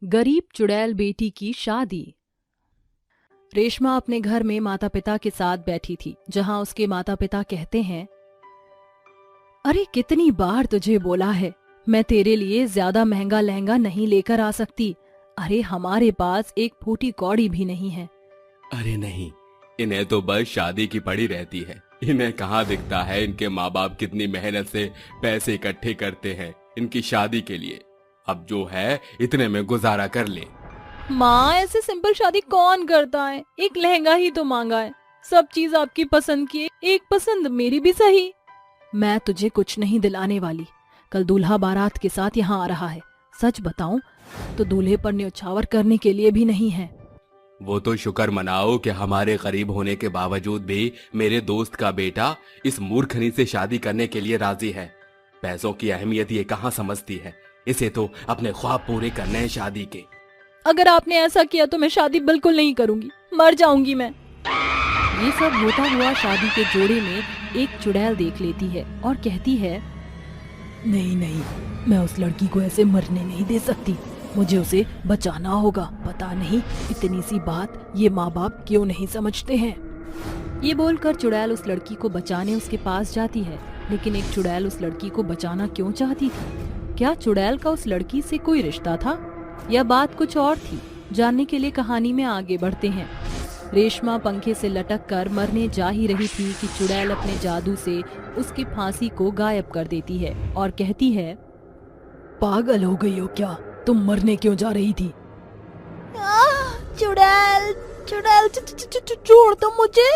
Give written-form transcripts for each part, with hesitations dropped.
गरीब चुड़ैल बेटी की शादी। रेशमा अपने घर में माता पिता के साथ बैठी थी, जहां उसके माता पिता कहते हैं, अरे कितनी बार तुझे बोला है, मैं तेरे लिए ज्यादा महंगा लहंगा नहीं लेकर आ सकती। अरे हमारे पास एक फूटी कौड़ी भी नहीं है। अरे नहीं, इन्हें तो बस शादी की पड़ी रहती है। इन्हें कहाँ दिखता है इनके माँ बाप कितनी मेहनत से पैसे इकट्ठे करते हैं इनकी शादी के लिए। अब जो है इतने में गुजारा कर ले। माँ, ऐसे सिंपल शादी कौन करता है? एक लहंगा ही तो मांगा है। सब चीज आपकी पसंद की है, एक पसंद मेरी भी सही। मैं तुझे कुछ नहीं दिलाने वाली। कल दूल्हा बारात के साथ यहाँ आ रहा है। सच बताऊं तो दूल्हे पर न्यौछावर करने के लिए भी नहीं है। वो तो शुक्र मनाओ कि हमारे गरीब होने के बावजूद भी मेरे दोस्त का बेटा इस मूर्खनी से शादी करने के लिए राजी है। पैसों की अहमियत ये कहाँ समझती है। इसे तो अपने ख्वाब पूरे करने हैं शादी के। अगर आपने ऐसा किया तो मैं शादी बिल्कुल नहीं करूंगी, मर जाऊंगी मैं। ये सब होता हुआ शादी के जोड़े में एक चुड़ैल देख लेती है और कहती है, नहीं नहीं, मैं उस लड़की को ऐसे मरने नहीं दे सकती। मुझे उसे बचाना होगा। पता नहीं इतनी सी बात ये माँ बाप क्यों नहीं समझते हैं। ये बोलकर चुड़ैल उस लड़की को बचाने उसके पास जाती है। लेकिन एक चुड़ैल उस लड़की को बचाना क्यों चाहती थी? क्या चुड़ैल का उस लड़की से कोई रिश्ता था या बात कुछ और थी? जानने के लिए कहानी में आगे बढ़ते हैं। रेशमा पंखे से लटक कर मरने जा ही रही थी कि चुड़ैल अपने जादू से उसकी फांसी को गायब कर देती है और कहती है, पागल हो गई हो क्या? तुम मरने क्यों जा रही थी? चुड़ैल, चुड़ैल, छोड़ दो मुझे।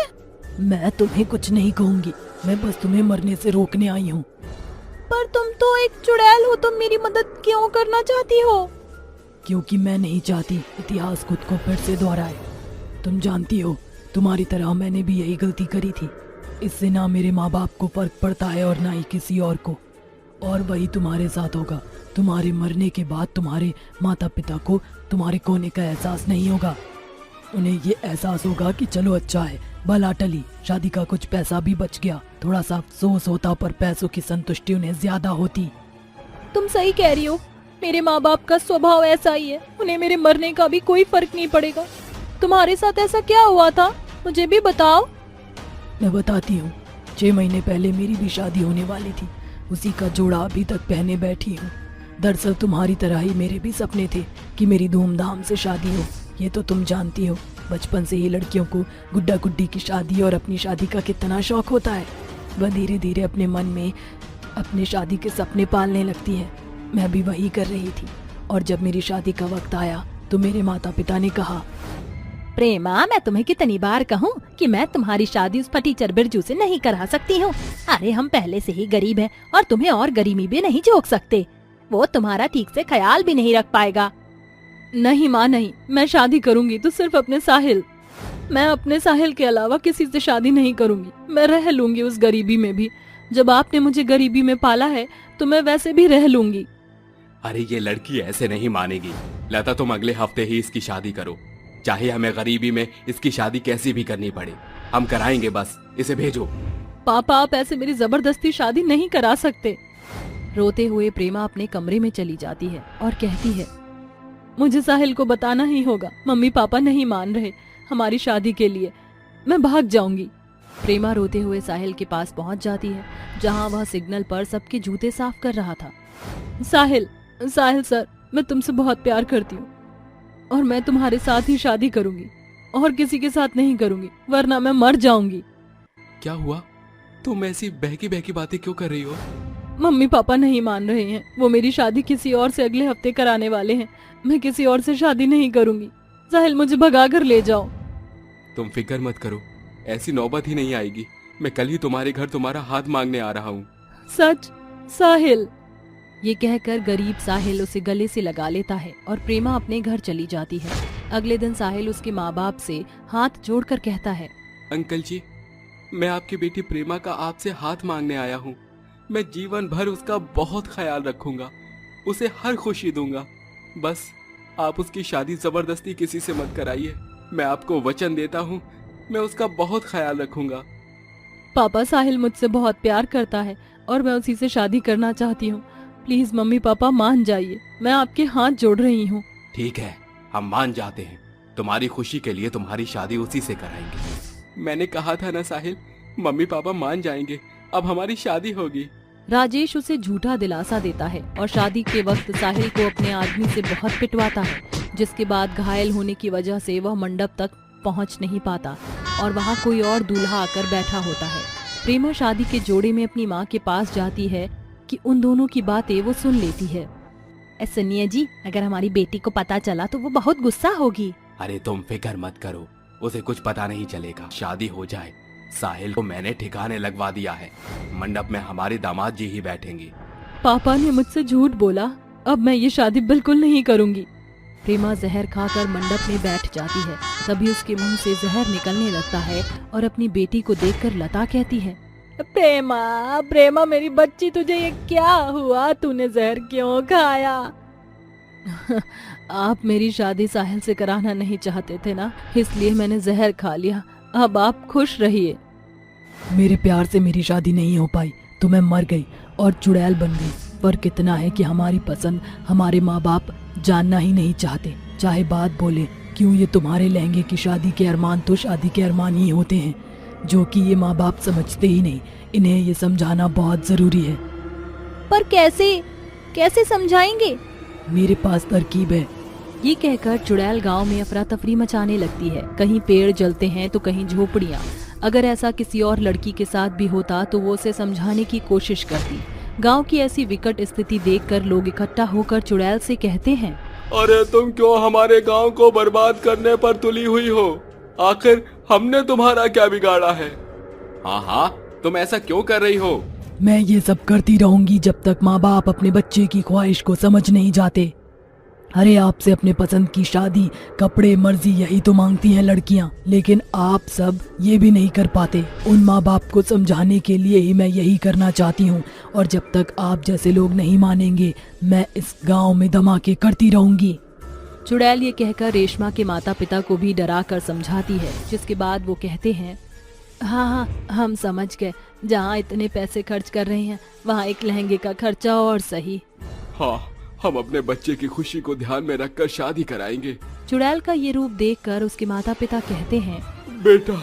मैं तुम्हें कुछ नहीं कहूंगी, मैं बस तुम्हें मरने से रोकने आई हूँ। पर तुम तो एक चुड़ैल हो, तुम मेरी मदद क्यों करना चाहती हो? क्योंकि मैं नहीं चाहती इतिहास खुद को फिर से दोहराए। तुम जानती हो, तुम्हारी तरह मैंने भी यही गलती करी थी। इससे ना मेरे माँ बाप को फर्क पड़ता है और ना ही किसी और को। और वही तुम्हारे साथ होगा। तुम्हारे मरने के बाद तुम्हारे माता पिता को तुम्हारे खोने का एहसास नहीं होगा। उन्हें ये एहसास होगा कि चलो अच्छा है, भला टली, शादी का कुछ पैसा भी बच गया। थोड़ा सा अफसोस होता पर पैसों की संतुष्टि उन्हें ज्यादा होती। तुम सही कह रही हो, मेरे माँ बाप का स्वभाव ऐसा ही है। उन्हें मेरे मरने का भी कोई फर्क नहीं पड़ेगा। तुम्हारे साथ ऐसा क्या हुआ था, मुझे भी बताओ। मैं बताती हूँ। 6 महीने पहले मेरी भी शादी होने वाली थी। उसी का जोड़ा अभी तक पहने बैठी हूँ। दरअसल तुम्हारी तरह ही मेरे भी सपने थे कि मेरी धूमधाम से शादी हो। ये तो तुम जानती हो, बचपन से ही लड़कियों को गुड्डा गुड्डी की शादी और अपनी शादी का कितना शौक होता है। वह धीरे धीरे अपने मन में अपने शादी के सपने पालने लगती है। मैं भी वही कर रही थी। और जब मेरी शादी का वक्त आया तो मेरे माता पिता ने कहा, प्रेमा, मैं तुम्हें कितनी बार कहूँ कि मैं तुम्हारी शादी उस फटीचर बिरजू से नहीं करा सकती हूँ। अरे हम पहले से ही गरीब हैं और तुम्हें और गरीबी भी नहीं झोंक सकते। वो तुम्हारा ठीक से ख्याल भी नहीं रख पाएगा। नहीं माँ नहीं, मैं शादी करूंगी तो सिर्फ अपने साहिल। मैं अपने साहिल के अलावा किसी से शादी नहीं करूंगी। मैं रह लूंगी उस गरीबी में भी। जब आपने मुझे गरीबी में पाला है तो मैं वैसे भी रह लूंगी। अरे ये लड़की ऐसे नहीं मानेगी। लता, तुम अगले हफ्ते ही इसकी शादी करो, चाहे हमें गरीबी में इसकी शादी कैसी भी करनी पड़े। हम कराएंगे, बस इसे भेजो। पापा, आप ऐसे मेरी जबरदस्ती शादी नहीं करा सकते। रोते हुए प्रेमा अपने कमरे में चली जाती है और कहती है, मुझे साहिल को बताना ही होगा। मम्मी पापा नहीं मान रहे हमारी शादी के लिए। मैं भाग जाऊंगी। प्रेमा रोते हुए साहिल के पास पहुंच जाती है, जहां वह सिग्नल पर सबके जूते साफ कर रहा था। साहिल, साहिल सर, मैं तुमसे बहुत प्यार करती हूँ और मैं तुम्हारे साथ ही शादी करूंगी और किसी के साथ नहीं करूंगी, वरना मैं मर जाऊंगी। क्या हुआ? तुम ऐसी बहकी बहकी बातें क्यों कर रही हो? मम्मी पापा नहीं मान रहे हैं। वो मेरी शादी किसी और से अगले हफ्ते कराने वाले हैं। मैं किसी और से शादी नहीं करूंगी। साहिल, मुझे भगा कर ले जाओ। तुम फिक्र मत करो, ऐसी नौबत ही नहीं आएगी। मैं कल ही तुम्हारे घर तुम्हारा हाथ मांगने आ रहा हूँ। सच? साहिल? ये कहकर गरीब साहिल उसे गले से लगा लेता है और प्रेमा अपने घर चली जाती है। अगले दिन साहिल उसके माँ बाप से हाथ जोड़कर कहता है, अंकल जी, मैं आपकी बेटी प्रेमा का आपसे हाथ मांगने आया हूँ। मैं जीवन भर उसका बहुत ख्याल रखूंगा, उसे हर खुशी दूंगा। बस आप उसकी शादी जबरदस्ती किसी से मत कराइए। मैं आपको वचन देता हूँ, मैं उसका बहुत ख्याल रखूंगा। पापा, साहिल मुझसे बहुत प्यार करता है और मैं उसी से शादी करना चाहती हूँ। प्लीज मम्मी पापा मान जाइए, मैं आपके हाथ जोड़ रही हूँ। ठीक है, हम मान जाते हैं। तुम्हारी खुशी के लिए तुम्हारी शादी उसी से कराएंगे। मैंने कहा था ना साहिल, मम्मी पापा मान जाएंगे, अब हमारी शादी होगी। राजेश उसे झूठा दिलासा देता है और शादी के वक्त साहिल को अपने आदमी से बहुत पिटवाता है, जिसके बाद घायल होने की वजह से वह मंडप तक पहुंच नहीं पाता और वहां कोई और दूल्हा आकर बैठा होता है। प्रेमा शादी के जोड़े में अपनी माँ के पास जाती है कि उन दोनों की बातें वो सुन लेती है। सुनिए जी, अगर हमारी बेटी को पता चला तो वो बहुत गुस्सा होगी। अरे तुम फिक्र मत करो, उसे कुछ पता नहीं चलेगा। शादी हो जाए, साहिल को मैंने ठिकाने लगवा दिया है। मंडप में हमारे दामाद जी ही बैठेंगे। पापा ने मुझसे झूठ बोला, अब मैं ये शादी बिल्कुल नहीं करूंगी। प्रेमा जहर खाकर मंडप में बैठ जाती है। तभी उसके मुंह से जहर निकलने लगता है और अपनी बेटी को देखकर लता कहती है, प्रेमा प्रेमा मेरी बच्ची, तुझे ये क्या हुआ? तूने जहर क्यों खाया? आप मेरी शादी साहिल से कराना नहीं चाहते थे ना, इसलिए मैंने जहर खा लिया। अब आप खुश रहिए। मेरे प्यार से मेरी शादी नहीं हो पाई तो मैं मर गई और चुड़ैल बन गई। पर कितना है कि हमारी पसंद हमारे माँ बाप जानना ही नहीं चाहते, चाहे बात बोले। क्यों, ये तुम्हारे लहंगे की शादी के अरमान तो शादी के अरमान ही होते हैं, जो कि ये माँ बाप समझते ही नहीं। इन्हें ये समझाना बहुत जरूरी है। पर कैसे समझाएंगे? मेरे पास तरकीब है। ये कहकर चुड़ैल गांव में अफरा तफरी मचाने लगती है। कहीं पेड़ जलते हैं तो कहीं झोपड़ियाँ। अगर ऐसा किसी और लड़की के साथ भी होता तो वो उसे समझाने की कोशिश करती। गांव की ऐसी विकट स्थिति देखकर लोग इकट्ठा होकर चुड़ैल से कहते हैं, अरे तुम क्यों हमारे गांव को बर्बाद करने पर तुली हुई हो? आखिर हमने तुम्हारा क्या बिगाड़ा है? हाँ, तुम ऐसा क्यों कर रही हो? मैं ये सब करती रहूंगी जब तक माँ बाप अपने बच्चे की ख्वाहिश को समझ नहीं जाते। अरे आपसे अपने पसंद की शादी, कपड़े, मर्जी यही तो मांगती हैं लड़कियां, लेकिन आप सब ये भी नहीं कर पाते। उन माँ बाप को समझाने के लिए ही मैं यही करना चाहती हूँ, और जब तक आप जैसे लोग नहीं मानेंगे मैं इस गांव में धमाके करती रहूंगी। चुड़ैल ये कहकर रेशमा के माता पिता को भी डरा कर समझाती है, जिसके बाद वो कहते हैं, हाँ, हम समझ गए। जहाँ इतने पैसे खर्च कर रहे हैं वहाँ एक लहंगे का खर्चा और सही। हाँ, हम अपने बच्चे की खुशी को ध्यान में रखकर शादी कराएंगे। चुड़ैल का ये रूप देखकर उसके माता पिता कहते हैं, बेटा,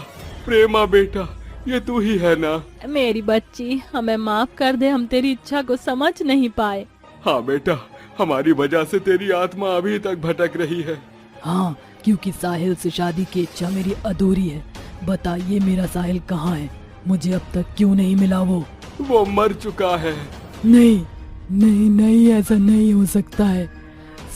प्रेमा बेटा, ये तू ही है ना? मेरी बच्ची, हमें माफ कर दे, हम तेरी इच्छा को समझ नहीं पाए। हाँ बेटा, हमारी वजह से तेरी आत्मा अभी तक भटक रही है। हाँ, क्योंकि साहिल से शादी की इच्छा मेरी अधूरी है। बताइए मेरा साहिल कहाँ है? मुझे अब तक क्यों नहीं मिला? वो मर चुका है। नहीं, ऐसा नहीं हो सकता है।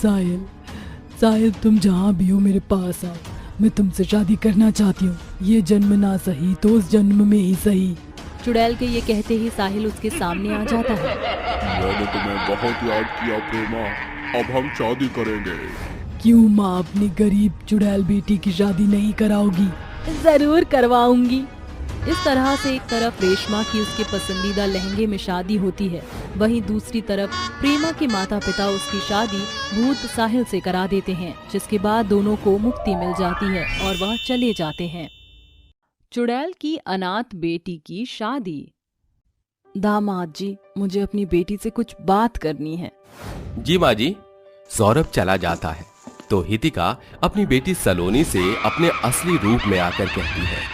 साहिल, तुम जहाँ भी हो मेरे पास आओ। मैं तुमसे शादी करना चाहती हूँ। ये जन्म ना सही तो उस जन्म में ही सही। चुड़ैल के ये कहते ही साहिल उसके सामने आ जाता है। मैंने तुम्हें बहुत याद किया प्रेमा, अब हम शादी करेंगे। क्यों माँ अपनी गरीब चुड़ैल बेटी की शादी नहीं कराओगी? जरूर करवाऊंगी। इस तरह से एक तरफ रेशमा की उसके पसंदीदा लहंगे में शादी होती है, वहीं दूसरी तरफ प्रेमा के माता पिता उसकी शादी भूत साहिल से करा देते हैं, जिसके बाद दोनों को मुक्ति मिल जाती है और वह चले जाते हैं। चुड़ैल की अनाथ बेटी की शादी। दामाद जी, मुझे अपनी बेटी से कुछ बात करनी है। जी माँ जी। सौरभ चला जाता है तो हितिका अपनी बेटी सलोनी से अपने असली रूप में आकर कहती है,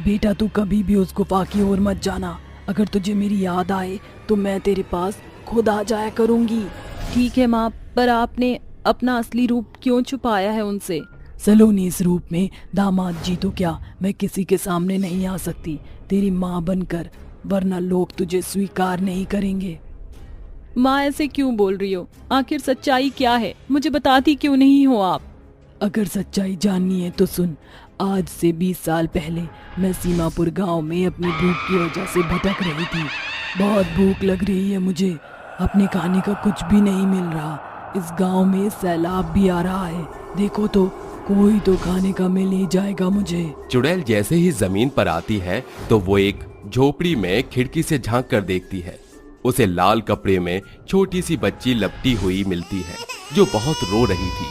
बेटा तू कभी भी उस गुफा की ओर मत जाना। अगर तुझे मेरी याद आए तो मैं तेरे पास खुद आ जाया करूंगी। ठीक है माँ, पर आपने अपना असली रूप क्यों छुपाया है उनसे? सलोनी, इस रूप में दामाद जी तो क्या, मैं किसी के सामने नहीं आ सकती तेरी माँ बनकर, वरना लोग तुझे स्वीकार नहीं करेंगे। माँ ऐसे क्यों बोल रही हो? आखिर सच्चाई क्या है? मुझे बताती क्यों नहीं हो आप? अगर सच्चाई जाननी है तो सुन। आज से 20 साल पहले मैं सीमापुर गांव में अपनी भूख की वजह से भटक रही थी। बहुत भूख लग रही है मुझे, अपने खाने का कुछ भी नहीं मिल रहा। इस गांव में सैलाब भी आ रहा है, देखो तो कोई तो खाने का मिल ही जाएगा मुझे। चुड़ैल जैसे ही जमीन पर आती है तो वो एक झोपड़ी में खिड़की से झांक कर देखती है। उसे लाल कपड़े में छोटी सी बच्ची लपटी हुई मिलती है जो बहुत रो रही थी।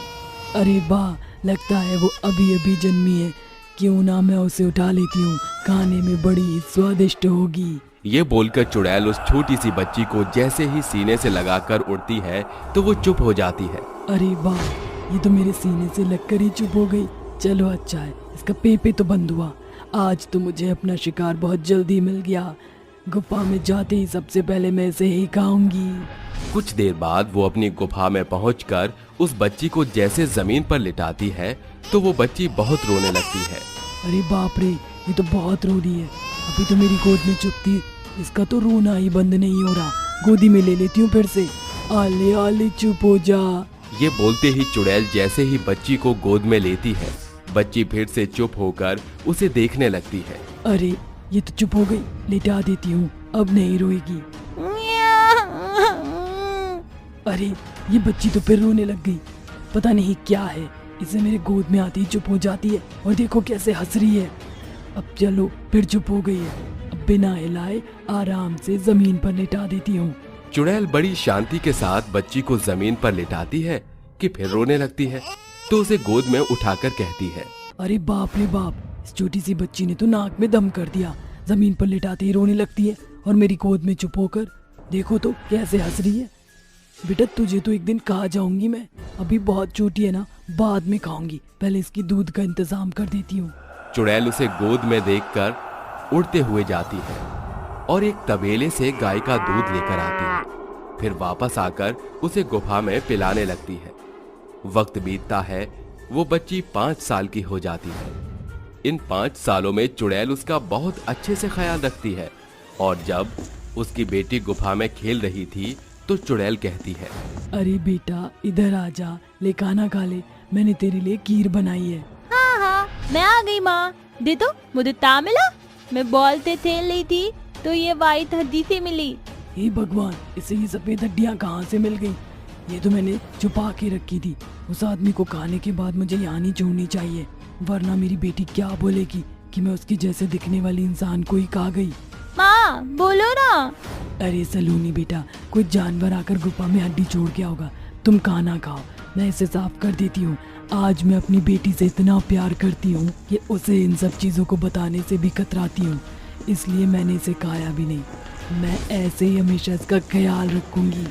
अरे वाह, लगता है वो अभी अभी जन्मी है। क्यों ना मैं उसे उठा लेती हूँ, खाने में बड़ी स्वादिष्ट होगी। ये बोलकर चुड़ैल उस छोटी सी बच्ची को जैसे ही सीने से लगाकर उड़ती है तो वो चुप हो जाती है। अरे वाह, ये तो मेरे सीने से लगकर ही चुप हो गई। चलो अच्छा है, इसका पेपे तो बंद हुआ। आज तो मुझे अपना शिकार बहुत जल्दी मिल गया। गुफा में जाते ही सबसे पहले मैं इसे ही खाऊंगी। कुछ देर बाद वो अपनी गुफा में पहुंचकर उस बच्ची को जैसे जमीन पर लिटाती है तो वो बच्ची बहुत रोने लगती है। अरे बाप रे, ये तो बहुत रो रही है। अभी तो मेरी गोद में चुप थी, इसका तो रोना ही बंद नहीं हो रहा। गोदी में ले लेती हूँ फिर से। आले आले चुप हो जा। ये बोलते ही चुड़ैल जैसे ही बच्ची को गोद में लेती है, बच्ची फिर से चुप होकर उसे देखने लगती है। अरे ये तो चुप हो गई, लिटा देती हूँ, अब नहीं रोएगी। अरे ये बच्ची तो फिर रोने लग गई, पता नहीं क्या है, इसे मेरे गोद में आती ही चुप हो जाती है। और देखो कैसे हंस रही है। अब चलो फिर चुप हो गई है, अब बिना हिलाए आराम से जमीन पर लिटा देती हूँ। चुड़ैल बड़ी शांति के साथ बच्ची को जमीन पर लिटाती है कि फिर रोने लगती है तो उसे गोद में उठाकर कहती है, अरे बाप रे बाप, इस छोटी सी बच्ची ने तो नाक में दम कर दिया। जमीन पर लिटाते ही रोने लगती है और मेरी गोद में चुप होकर देखो तो कैसे हंस रही है। बेटा तुझे तो एक दिन कहा जाऊंगी मैं, अभी बहुत छोटी है ना, बाद में खाऊंगी, पहले इसकी दूध का इंतजाम कर देती हूँ। चुड़ैल उसे गोद में देखकर उड़ते हुए जाती है और एक तबेले से गाय का दूध लेकर आती है। फिर वापस आकर उसे गुफा में पिलाने लगती है। वक्त बीतता है, वो बच्ची 5 साल की हो जाती है। इन 5 सालों में चुड़ैल उसका बहुत अच्छे से ख्याल रखती है और जब उसकी बेटी गुफा में खेल रही थी तो चुड़ैल कहती है, अरे बेटा इधर आ जा, ले खाना खा ले, मैंने तेरे लिए खीर बनाई है। हाँ हाँ मैं आ गई माँ, दे दो मुझे ता मिला। मैं बॉल से खेल रही थी तो ये वाइट हड्डी से मिली। हे भगवान, इसे ये सफेद हड्डियाँ कहाँ से मिल गई? ये तो मैंने छुपा के रखी थी। उस आदमी को खाने के बाद मुझे यहाँ नहीं छोड़नी चाहिए, वरना मेरी बेटी क्या बोलेगी कि मैं उसकी जैसे दिखने वाली इंसान को ही खा गई। माँ बोलो ना। अरे सलोनी बेटा, कोई जानवर आकर गुफा में हड्डी छोड़ गया होगा, तुम खाना खाओ, मैं इसे साफ कर देती हूँ। आज मैं अपनी बेटी से इतना प्यार करती हूँ कि उसे इन सब चीजों को बताने से भी कतराती हूँ, इसलिए मैंने इसे खाया भी नहीं। मैं ऐसे ही हमेशा इसका ख्याल रखूंगी।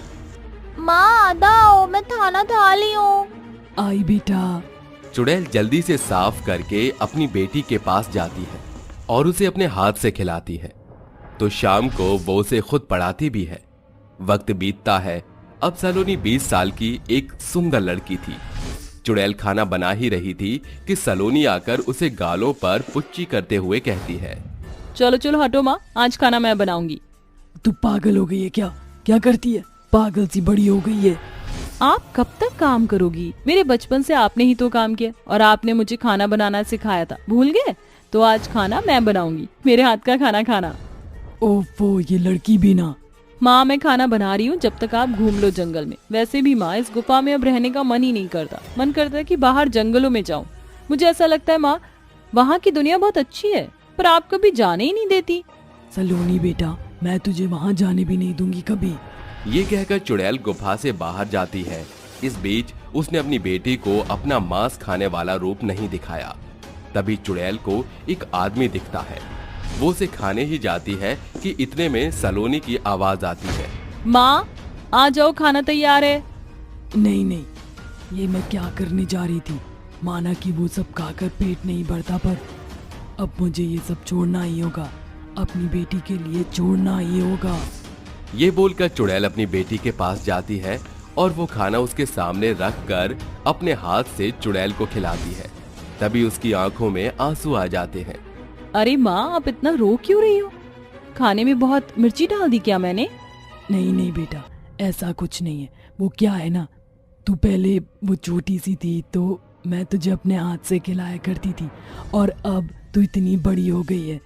माँ दाओ, मैं खाना खा ली हूँ। आई बेटा। चुड़ैल जल्दी से साफ करके अपनी बेटी के पास जाती है और उसे अपने हाथ से खिलाती है। तो शाम को वो उसे खुद पढ़ाती भी है। वक्त बीतता है, अब सलोनी 20 साल की एक सुंदर लड़की थी। चुड़ैल खाना बना ही रही थी कि सलोनी आकर उसे गालों पर पुच्ची करते हुए कहती है, चलो चलो हटो माँ, आज खाना मैं बनाऊंगी। तू पागल हो गई है क्या? क्या करती है? पागल सी बड़ी हो गई है। आप कब तक काम करोगी? मेरे बचपन से आपने ही तो काम किया और आपने मुझे खाना बनाना सिखाया था, भूल गए? तो आज खाना मैं बनाऊंगी, मेरे हाथ का खाना खाना। ओफो, ये लड़की भी ना। माँ मैं खाना बना रही हूँ, जब तक आप घूम लो जंगल में। वैसे भी माँ इस गुफा में अब रहने का मन ही नहीं करता। मन करता है कि बाहर जंगलों में जाऊँ। मुझे ऐसा लगता है माँ वहाँ की दुनिया बहुत अच्छी है, पर आप कभी जाने ही नहीं देती। सलोनी बेटा, मैं तुझे वहाँ जाने भी नहीं दूंगी कभी। ये कहकर चुड़ैल गुफा से बाहर जाती है। इस बीच उसने अपनी बेटी को अपना मांस खाने वाला रूप नहीं दिखाया। तभी चुड़ैल को एक आदमी दिखता है। वो उसे खाने ही जाती है कि इतने में सलोनी की आवाज आती है, माँ आ जाओ, खाना तैयार है। नहीं नहीं, ये मैं क्या करने जा रही थी। माना कि वो सब खाकर पेट नहीं भरता, पर अब मुझे ये सब छोड़ना ही होगा, अपनी बेटी के लिए छोड़ना ही होगा। ये बोलकर चुड़ैल अपनी बेटी के पास जाती है और वो खाना उसके सामने रख कर अपने हाथ से चुड़ैल को खिलाती है। तभी उसकी आंखों में आंसू आ जाते हैं। अरे माँ आप इतना रो क्यों रही हो? खाने में बहुत मिर्ची डाल दी क्या मैंने? नहीं नहीं बेटा, ऐसा कुछ नहीं है। वो क्या है ना, तू पहले वो छोटी सी थी तो मैं तुझे अपने हाथ से खिलाया करती थी, और अब तू इतनी बड़ी हो गई है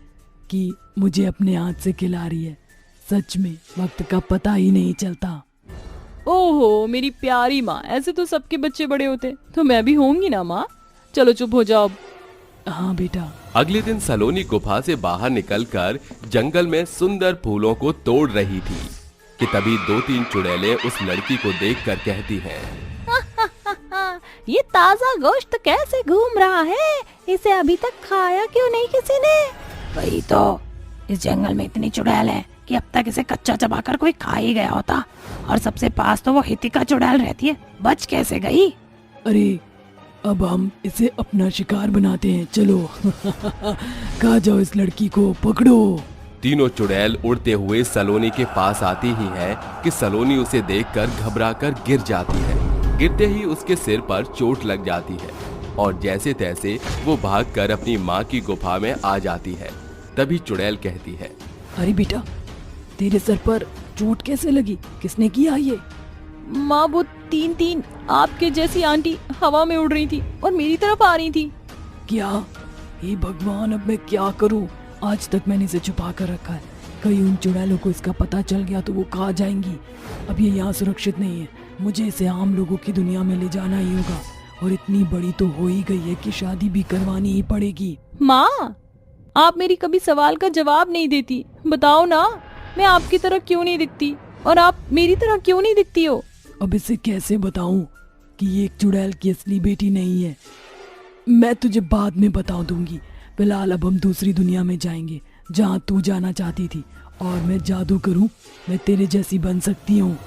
कि मुझे अपने हाथ से खिला रही है। सच में वक्त का पता ही नहीं चलता। ओहो मेरी प्यारी माँ, ऐसे तो सबके बच्चे बड़े होते, तो मैं भी होंगी ना माँ। चलो चुप हो जाओ अब। हाँ बेटा। अगले दिन सलोनी गुफा से बाहर निकलकर जंगल में सुंदर फूलों को तोड़ रही थी कि तभी 2-3 चुड़ैलें उस लड़की को देखकर कहती हैं, ये ताजा गोश्त कैसे घूम रहा है? इसे अभी तक खाया क्यों नहीं किसी ने? वही तो, इस जंगल में इतनी चुड़ैल है कि अब तक इसे कच्चा चबाकर कोई खा ही गया होता। और सबसे पास तो वो हितिका चुड़ैल रहती है, बच कैसे गई? अरे अब हम इसे अपना शिकार बनाते हैं, चलो। कहा जाओ, इस लड़की को पकड़ो। तीनों चुड़ैल उड़ते हुए सलोनी के पास आती ही है कि सलोनी उसे देखकर घबराकर गिर जाती है। गिरते ही उसके सिर पर चोट लग जाती है और जैसे तैसे वो भागकर अपनी माँ की गुफा में आ जाती है। तभी चुड़ैल कहती है, अरे बेटा, तेरे सर पर चोट कैसे लगी? किसने किया ये? माँ, वो तीन आपके जैसी आंटी हवा में उड़ रही थी और मेरी तरफ आ रही थी। क्या? हे भगवान, अब मैं क्या करूं? आज तक मैंने इसे छुपा कर रखा है। कहीं उन चुड़ैलों को इसका पता चल गया तो वो कहाँ जाएंगी? अब ये यहाँ सुरक्षित नहीं है। मुझे इसे आम लोगों की दुनिया में ले जाना ही होगा। और इतनी बड़ी तो हो ही गई है कि शादी भी करवानी ही पड़ेगी। माँ, आप मेरी कभी सवाल का जवाब नहीं देती। बताओ ना, मैं आपकी तरह क्यों नहीं दिखती और आप मेरी तरह क्यों नहीं दिखती हो? अब इसे कैसे बताऊं कि ये एक चुड़ैल की असली बेटी नहीं है? मैं तुझे बाद में बता दूंगी। फिलहाल अब हम दूसरी दुनिया में जाएंगे जहाँ तू जाना चाहती थी। और मैं जादू करूं, मैं तेरे जैसी बन सकती हूँ।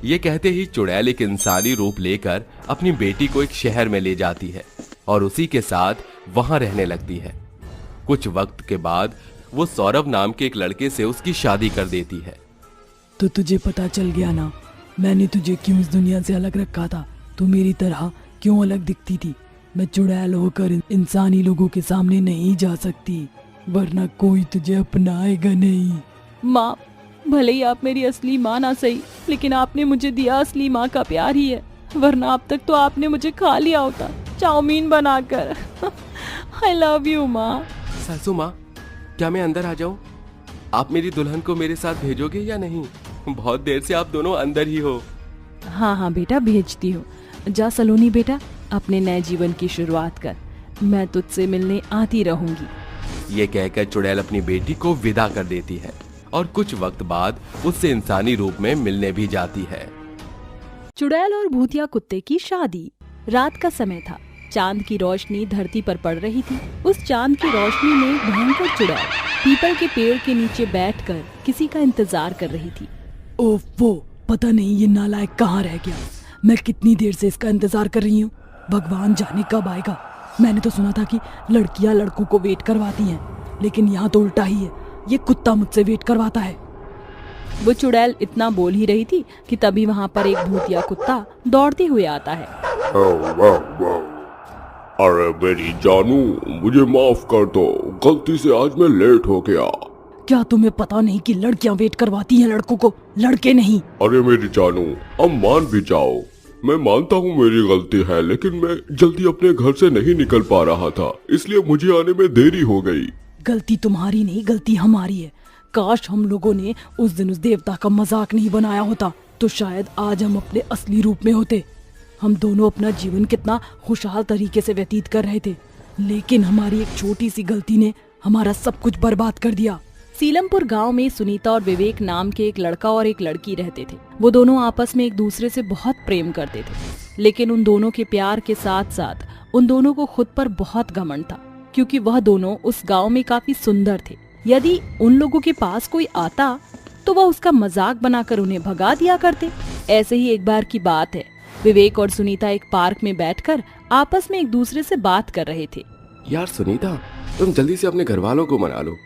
ये कहते ही चुड़ैल एक इंसानी रूप लेकर अपनी बेटी को एक शहर में ले जाती है और उसी के साथ वहां रहने लगती है। कुछ वक्त के बाद वो सौरभ नाम के एक लड़के से उसकी शादी कर देती है। तो तुझे पता चल गया ना, मैंने तुझे क्यों इस दुनिया से अलग रखा था? तू मेरी तरह क्यों अलग दिखती थी? मैं चुड़ैल होकर इंसानी लोगों के सामने नहीं जा सकती, वरना कोई तुझे अपनाएगा नहीं। माँ, भले ही आप मेरी असली माँ ना सही, लेकिन आपने मुझे दिया असली माँ का प्यार ही है। वरना अब तक तो आपने मुझे खा लिया होता चाउमीन बनाकर। आई लव यू माँ। सासू माँ, क्या मैं अंदर आ जाऊं? आप मेरी दुल्हन को मेरे साथ भेजोगे या नहीं? बहुत देर से आप दोनों अंदर ही हो। हाँ बेटा, भेजती हूँ। जा सलोनी बेटा, अपने नए जीवन की शुरुआत कर। मैं तुझसे मिलने आती रहूंगी। ये कहकर चुड़ैल अपनी बेटी को विदा कर देती है और कुछ वक्त बाद उससे इंसानी रूप में मिलने भी जाती है। चुड़ैल और भूतिया कुत्ते की शादी। रात का समय था। चांद की रोशनी धरती पर पड़ रही थी। उस चांद की रोशनी में भयंकर चुड़ैल पीपल के पेड़ के नीचे बैठकर किसी का इंतजार कर रही थी। ओह, वो पता नहीं ये नालायक कहाँ रह गया। मैं कितनी देर से इसका इंतजार कर रही हूँ। भगवान जाने कब आएगा। मैंने तो सुना था कि लड़कियां लड़कों को वेट करवाती हैं, लेकिन यहाँ तो उल्टा ही है। ये कुत्ता मुझसे वेट करवाता है। वो चुड़ैल इतना बोल ही रही थी कि तभी वहाँ पर एक भूतिया कुत्ता दौड़ते हुए आता है। अरे मेरी जानू, मुझे माफ कर दो, गलती से आज मैं लेट हो गया। क्या तुम्हें पता नहीं कि लड़कियां वेट करवाती हैं लड़कों को, लड़के नहीं? अरे मेरी जानू, अब मान भी जाओ। मैं मानता हूँ मेरी गलती है, लेकिन मैं जल्दी अपने घर से नहीं निकल पा रहा था, इसलिए मुझे आने में देरी हो गई। गलती तुम्हारी नहीं, गलती हमारी है। काश हम लोगों ने उस दिन उस देवता का मजाक नहीं बनाया होता, तो शायद आज हम अपने असली रूप में होते। हम दोनों अपना जीवन कितना खुशहाल तरीके से व्यतीत कर रहे थे, लेकिन हमारी एक छोटी सी गलती ने हमारा सब कुछ बर्बाद कर दिया। सीलमपुर गांव में सुनीता और विवेक नाम के एक लड़का और एक लड़की रहते थे। वो दोनों आपस में एक दूसरे से बहुत प्रेम करते थे, लेकिन उन दोनों के प्यार के साथ साथ उन दोनों को खुद पर बहुत घमंड था, क्योंकि वह दोनों उस गांव में काफी सुंदर थे। यदि उन लोगों के पास कोई आता तो वह उसका मजाक बनाकर उन्हें भगा दिया करते। ऐसे ही एक बार की बात है, विवेक और सुनीता एक पार्क में बैठकर आपस में एक दूसरे से बात कर रहे थे। यार सुनीता, तुम जल्दी से अपने घर वालों को मना लो।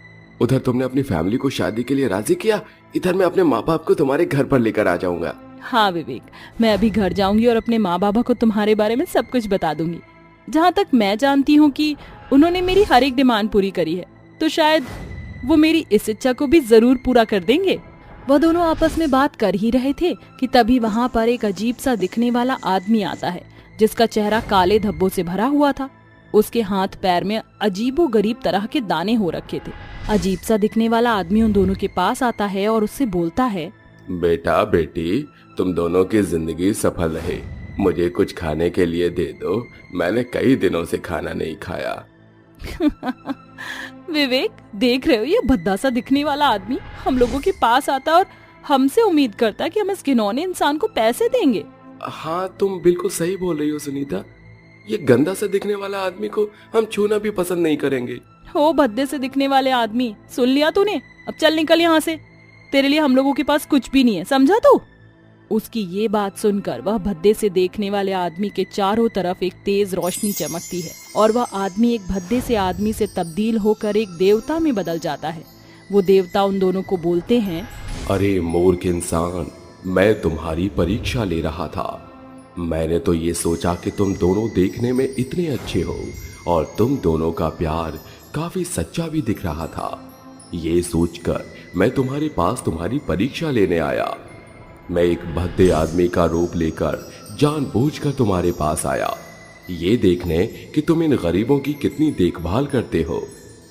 उधर तुमने अपनी फैमिली को शादी के लिए राजी किया, इधर मैं अपने माँ बाप को तुम्हारे घर पर लेकर आ जाऊंगा। हाँ विवेक, मैं अभी घर जाऊंगी और अपने माँ बाबा को तुम्हारे बारे में सब कुछ बता दूंगी। जहाँ तक मैं जानती हूँ कि उन्होंने मेरी हर एक डिमांड पूरी करी है, तो शायद वो मेरी इस इच्छा को भी जरूर पूरा कर देंगे। वह दोनों आपस में बात कर ही रहे थे कि तभी वहाँ पर एक अजीब सा दिखने वाला आदमी आता है, जिसका चेहरा काले धब्बों से भरा हुआ था। उसके हाथ पैर में अजीबो गरीब तरह के दाने हो रखे थे। अजीब सा दिखने वाला आदमी उन दोनों के पास आता है और उससे बोलता है, बेटा बेटी, तुम दोनों की जिंदगी सफल रहे। मुझे कुछ खाने के लिए दे दो, मैंने कई दिनों से खाना नहीं खाया। विवेक, देख रहे हो, ये भद्दा सा दिखने वाला आदमी हम लोगों के पास आता और हमसे उम्मीद करता है कि हम इस घिनौने इंसान को पैसे देंगे। हाँ, तुम बिल्कुल सही बोल रही हो सुनीता। ये गंदा सा दिखने वाला आदमी को हम छूना भी पसंद नहीं करेंगे। हो भद्दे से दिखने वाले आदमी, सुन लिया तूने? अब चल निकल यहाँ से। तेरे लिए हम लोगों के पास कुछ भी नहीं है, समझा तू? उसकी ये बात सुनकर वह भद्दे से देखने वाले आदमी के चारों तरफ एक तेज रोशनी चमकती है और वह आदमी एक भद्दे से आदमी से तब्दील होकर एक देवता में बदल जाता है। वो देवता उन दोनों को बोलते हैं, अरे मूर्ख इंसान, मैं तुम्हारी परीक्षा ले रहा था। मैंने तो ये सोचा कि तुम दोनों देखने में इतने अच्छे हो और तुम दोनों का प्यार काफी सच्चा भी दिख रहा था। ये सोचकर मैं तुम्हारे पास तुम्हारी परीक्षा लेने आया। मैं एक भद्दे आदमी का रूप लेकर जानबूझकर तुम्हारे पास आया, ये देखने कि तुम इन गरीबों की कितनी देखभाल करते हो।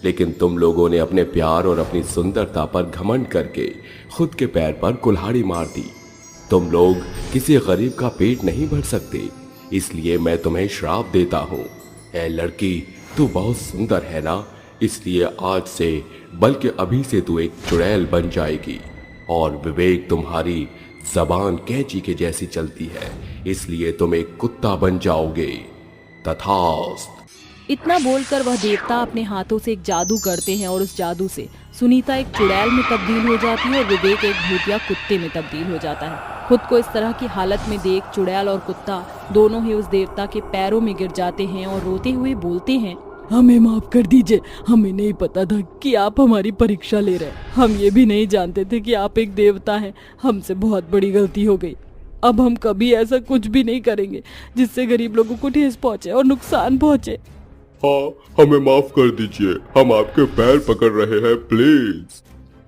लेकिन तुम लोगों ने अपने प्यार और अपनी सुंदरता पर घमंड करके खुद के पैर पर कुल्हाड़ी मार दी। तुम लोग किसी गरीब का पेट नहीं भर सकते, इसलिए मैं तुम्हें श्राप देता हूँ। ऐ लड़की, तू बहुत सुंदर है ना, इसलिए आज से बल्कि अभी से तू एक चुड़ैल बन जाएगी। और विवेक, तुम्हारी जबान कैंची के जैसी चलती है, इसलिए तुम एक कुत्ता बन जाओगे। तथास्तु। इतना बोलकर वह देवता अपने हाथों से एक जादू करते हैं और उस जादू से सुनीता एक चुड़ैल में तब्दील हो जाती है और विवेक एक भूतिया कुत्ते में तब्दील हो जाता है। खुद को इस तरह की हालत में देख चुड़ैल और कुत्ता दोनों ही उस देवता के पैरों में गिर जाते हैं और रोते हुए बोलते हैं, हमें माफ कर दीजिए, हमें नहीं पता था कि आप हमारी परीक्षा ले रहे हैं। हम ये भी नहीं जानते थे कि आप एक देवता हैं। हमसे बहुत बड़ी गलती हो गई। अब हम कभी ऐसा कुछ भी नहीं करेंगे जिससे गरीब लोगों को ठेस पहुंचे और नुकसान पहुंचे। हाँ, हमें माफ कर दीजिए, हम आपके पैर पकड़ रहे हैं, प्लीज।